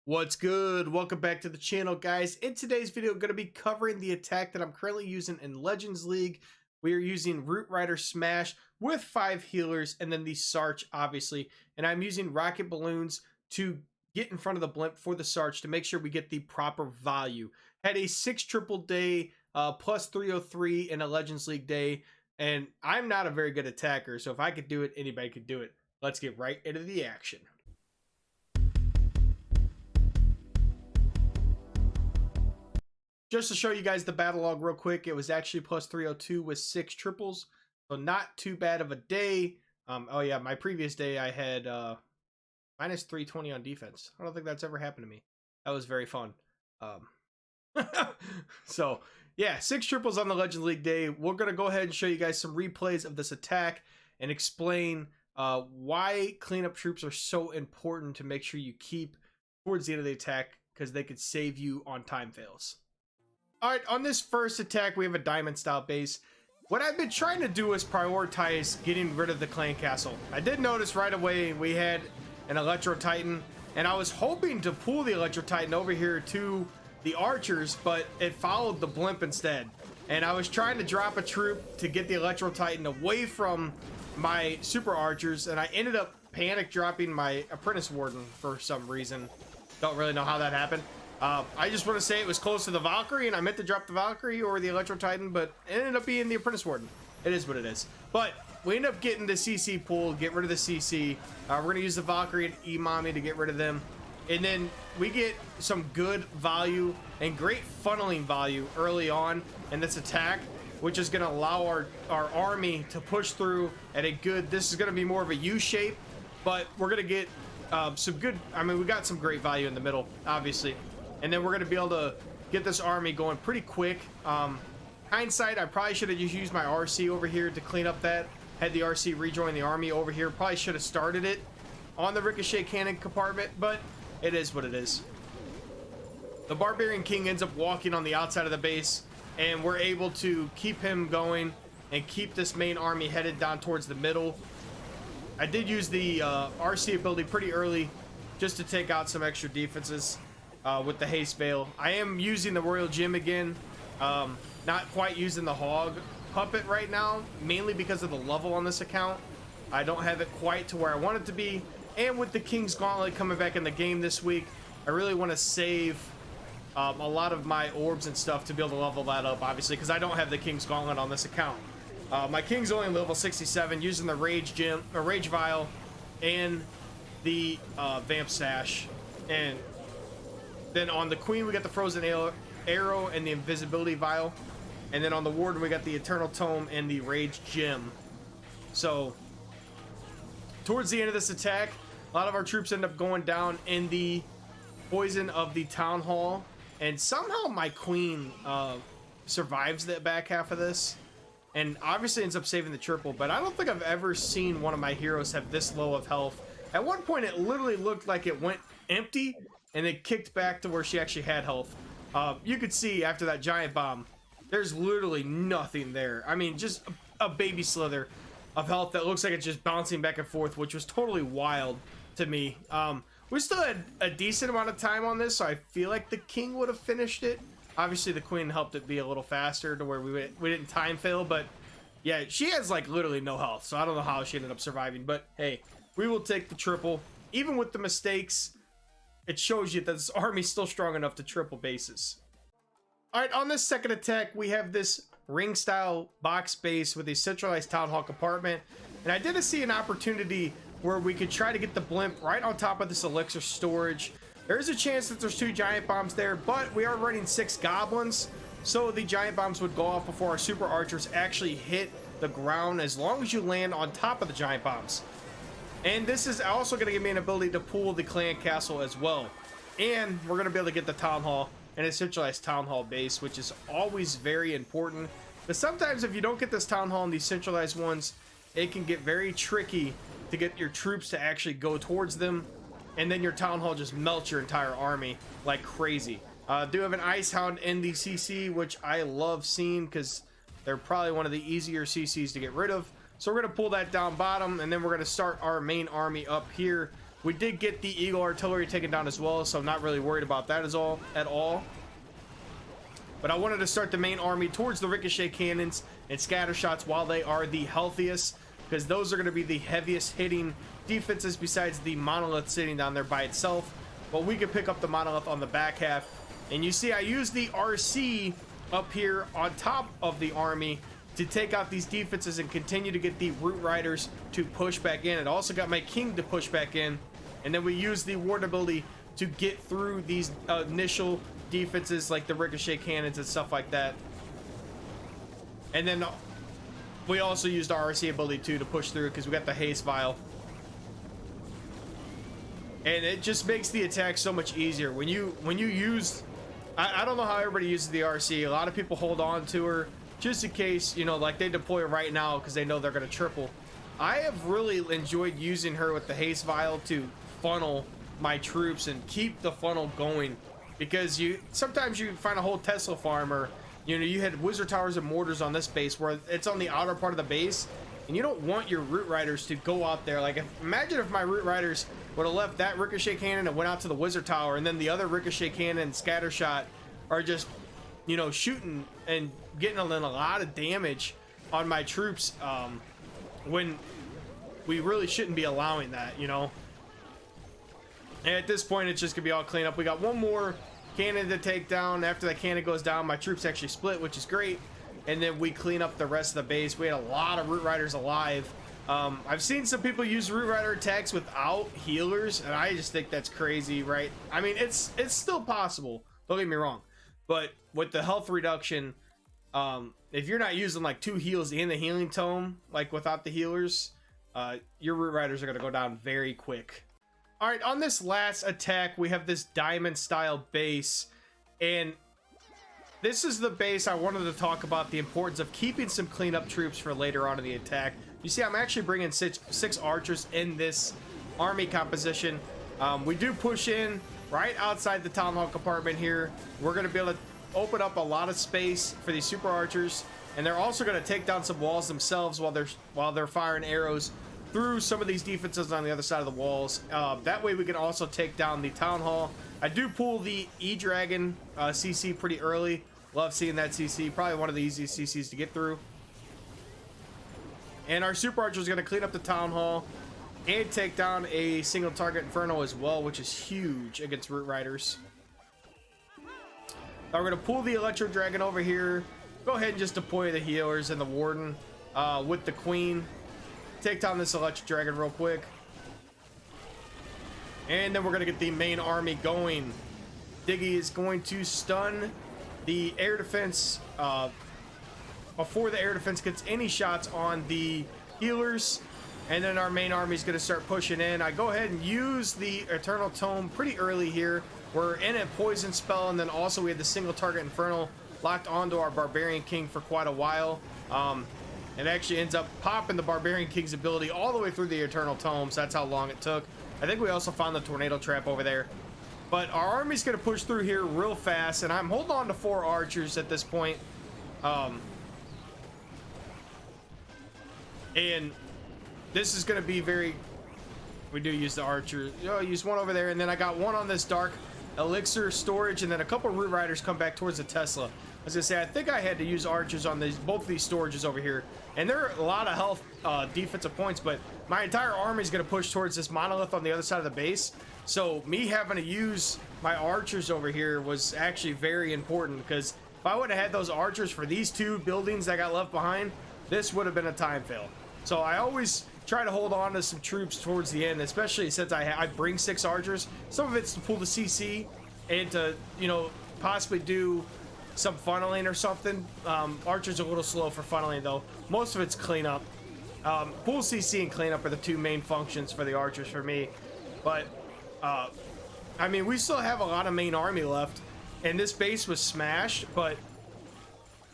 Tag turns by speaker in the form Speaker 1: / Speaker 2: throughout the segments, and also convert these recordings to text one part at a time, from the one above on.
Speaker 1: What's good? Welcome back to the channel, guys. In today's video, I'm going to be covering the attack that I'm currently using in Legends League. We are using Root Rider Smash with 5 healers and then the Sarch, obviously. And I'm using rocket balloons to get in front of the blimp for the Sarch to make sure we get the proper value. Had a 6 triple day plus 303 in a Legends League day. And I'm not a very good attacker, so if I could do it, anybody could do it. Let's get right into the action. Just to show you guys the battle log real quick, it was actually plus 302 with 6 triples, so not too bad of a day. Oh yeah, my previous day I had minus 320 on defense. I don't think that's ever happened to me. That was very fun. So yeah, 6 triples on the Legends League day. We're gonna go ahead and show you guys some replays of this attack and explain why cleanup troops are so important to make sure you keep towards the end of the attack, because they could save you on time fails. Alright, on this first attack, we have a diamond style base. What I've been trying to do is prioritize getting rid of the clan castle. I did notice right away we had an Electro Titan, and I was hoping to pull the Electro Titan over here to the archers, but it followed the blimp instead. And I was trying to drop a troop to get the Electro Titan away from my super archers, and I ended up panic dropping my apprentice warden for some reason. Don't really know how that happened. I just want to say it was close to the Valkyrie, and I meant to drop the Valkyrie or the Electro Titan, but it ended up being the Apprentice Warden. It is what it is. But we end up getting the CC pool, get rid of the CC. We're going to use the Valkyrie and E-Mommy to get rid of them. And then we get some good value and great funneling value early on in this attack, which is going to allow our army to push through at a good... This is going to be more of a U-shape, but we're going to get some good... I mean, we got some great value in the middle, obviously. And then we're going to be able to get this army going pretty quick. Hindsight, I probably should have just used my RC over here to clean up that. Had the RC rejoin the army over here. Probably should have started it on the Ricochet Cannon compartment, but it is what it is. The Barbarian King ends up walking on the outside of the base, and we're able to keep him going and keep this main army headed down towards the middle. I did use the RC ability pretty early just to take out some extra defenses. With the Haste Veil. I am using the Royal Gym again. Not quite using the Hog Puppet right now, mainly because of the level on this account. I don't have it quite to where I want it to be. And with the King's Gauntlet coming back in the game this week, I really want to save a lot of my orbs and stuff to be able to level that up, obviously, because I don't have the King's Gauntlet on this account. My King's only level 67, using the Rage Gym, or Rage Vial, and the Vamp Sash. And then on the Queen, we got the Frozen Arrow and the Invisibility Vial. And then on the Warden, we got the Eternal Tome and the Rage Gem. So, towards the end of this attack, a lot of our troops end up going down in the poison of the Town Hall. And somehow my Queen survives the back half of this. And obviously ends up saving the triple. But I don't think I've ever seen one of my heroes have this low of health. At one point, it literally looked like it went empty, and it kicked back to where she actually had health. You could see after that giant bomb, there's literally nothing there. I mean, just a baby slither of health that looks like it's just bouncing back and forth, which was totally wild to me. We still had a decent amount of time on this, so I feel like the King would have finished it. Obviously, the Queen helped it be a little faster to where we didn't time fail, but yeah, she has like literally no health, so I don't know how she ended up surviving. But hey, we will take the triple. Even with the mistakes, it shows you that this army's still strong enough to triple bases. Alright, on this second attack, we have this ring-style box base with a centralized Town Hall compartment. And I did see an opportunity where we could try to get the blimp right on top of this elixir storage. There is a chance that there's 2 giant bombs there, but we are running 6 goblins. So the giant bombs would go off before our super archers actually hit the ground, as long as you land on top of the giant bombs. And this is also going to give me an ability to pull the clan castle as well. And we're going to be able to get the Town Hall and a centralized Town Hall base, which is always very important. But sometimes if you don't get this Town Hall and these centralized ones, it can get very tricky to get your troops to actually go towards them. And then your Town Hall just melts your entire army like crazy. Do have an Ice Hound in the CC, which I love seeing because they're probably one of the easier CCs to get rid of. So we're going to pull that down bottom, and then we're going to start our main army up here We did get the Eagle artillery taken down as well, so I'm not really worried about that at all. But I wanted to start the main army towards the ricochet cannons and scatter shots while they are the healthiest, because those are going to be the heaviest hitting defenses besides the monolith sitting down there by itself. But we can pick up the monolith on the back half. And you see I use the RC up here on top of the army to take out these defenses and continue to get the root riders to push back in. It also got my king to push back in, and then we use the ward ability to get through these initial defenses like the ricochet cannons and stuff like that. And then we also used our RC ability too to push through because we got the haste vial. And it just makes the attack so much easier when you use, I don't know how everybody uses the RC. A lot of people hold on to her just in case, you know, like they deploy her right now because they know they're going to triple. I have really enjoyed using her with the haste vial to funnel my troops and keep the funnel going, because sometimes you find a whole Tesla farm, or you know, you had wizard towers and mortars on this base where it's on the outer part of the base, and you don't want your root riders to go out there. Like, imagine if my root riders would have left that ricochet cannon and went out to the wizard tower, and then the other ricochet cannon and scatter shot are just, you know, shooting and getting a lot of damage on my troops, when we really shouldn't be allowing that, you know. And at this point, it's just gonna be all clean up. We got one more cannon to take down. After that cannon goes down, my troops actually split, which is great. And then we clean up the rest of the base. We had a lot of root riders alive. I've seen some people use root rider attacks without healers, and I just think that's crazy, right? I mean, it's still possible, don't get me wrong, but with the health reduction, if you're not using like 2 heals and the healing tome, like without the healers, your root riders are going to go down very quick. All right, on this last attack, we have this diamond style base, and this is the base I wanted to talk about, the importance of keeping some cleanup troops for later on in the attack. You see, I'm actually bringing six archers in this army composition. We do push in right outside the town hall compartment here. We're going to be able to open up a lot of space for these super archers, and they're also going to take down some walls themselves while they're firing arrows through some of these defenses on the other side of the walls. That way we can also take down the town hall. I do pull the E-Dragon CC pretty early. Love seeing that CC. Probably one of the easiest CCs to get through. And our super archer is going to clean up the town hall and take down a single target inferno as well, which is huge against root riders. Now we're going to pull the electro dragon over here. Go ahead and just deploy the healers and the warden with the queen. Take down this electro dragon real quick. And then we're going to get the main army going. Diggy is going to stun the air defense before the air defense gets any shots on the healers, and then our main army is going to start pushing in. I go ahead and use the Eternal Tome pretty early here. We're in a poison spell, and then also we had the single target Infernal locked onto our Barbarian King for quite a while. It actually ends up popping the Barbarian King's ability all the way through the Eternal Tome, so that's how long it took. I think we also found the Tornado Trap over there. But our army's going to push through here real fast, and I'm holding on to 4 archers at this point. And this is going to be very... We do use the archer. Oh, use one over there, and then I got one on this dark elixir storage, and then a couple root riders come back towards the Tesla. I was going to say, I think I had to use archers on both of these storages over here. And there are a lot of health defensive points, but my entire army is going to push towards this monolith on the other side of the base. So me having to use my archers over here was actually very important, because if I would have had those archers for these 2 buildings that got left behind, this would have been a time fail. So I always try to hold on to some troops towards the end, especially since I bring 6 archers. Some of it's to pull the CC and to, you know, possibly do some funneling or something. Archer's a little slow for funneling though. Most of it's cleanup. Pull CC and cleanup are the 2 main functions for the archers for me. But I mean, we still have a lot of main army left, and this base was smashed, but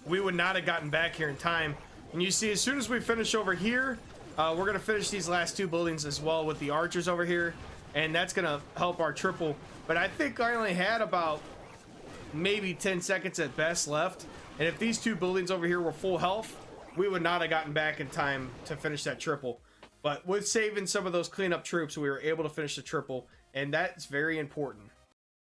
Speaker 1: we would not have gotten back here in time. And you see, as soon as we finish over here, we're gonna finish these last 2 buildings as well with the archers over here, and that's gonna help our triple. But I think I only had about maybe 10 seconds at best left, and if these 2 buildings over here were full health, we would not have gotten back in time to finish that triple. But with saving some of those cleanup troops, we were able to finish the triple, and that's very important.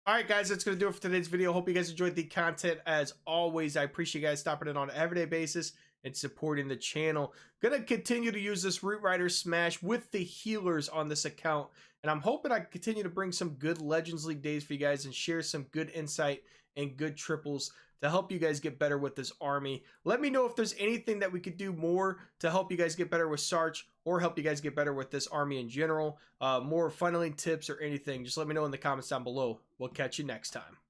Speaker 1: All right, guys, that's going to do it for today's video. Hope you guys enjoyed the content. As always, I appreciate you guys stopping in on an everyday basis and supporting the channel. Going to continue to use this Root Rider Smash with the healers on this account, and I'm hoping I can continue to bring some good Legends League days for you guys and share some good insight and good triples to help you guys get better with this army. Let me know if there's anything that we could do more to help you guys get better with Sarch or help you guys get better with this army in general. More funneling tips or anything, just let me know in the comments down below. We'll catch you next time.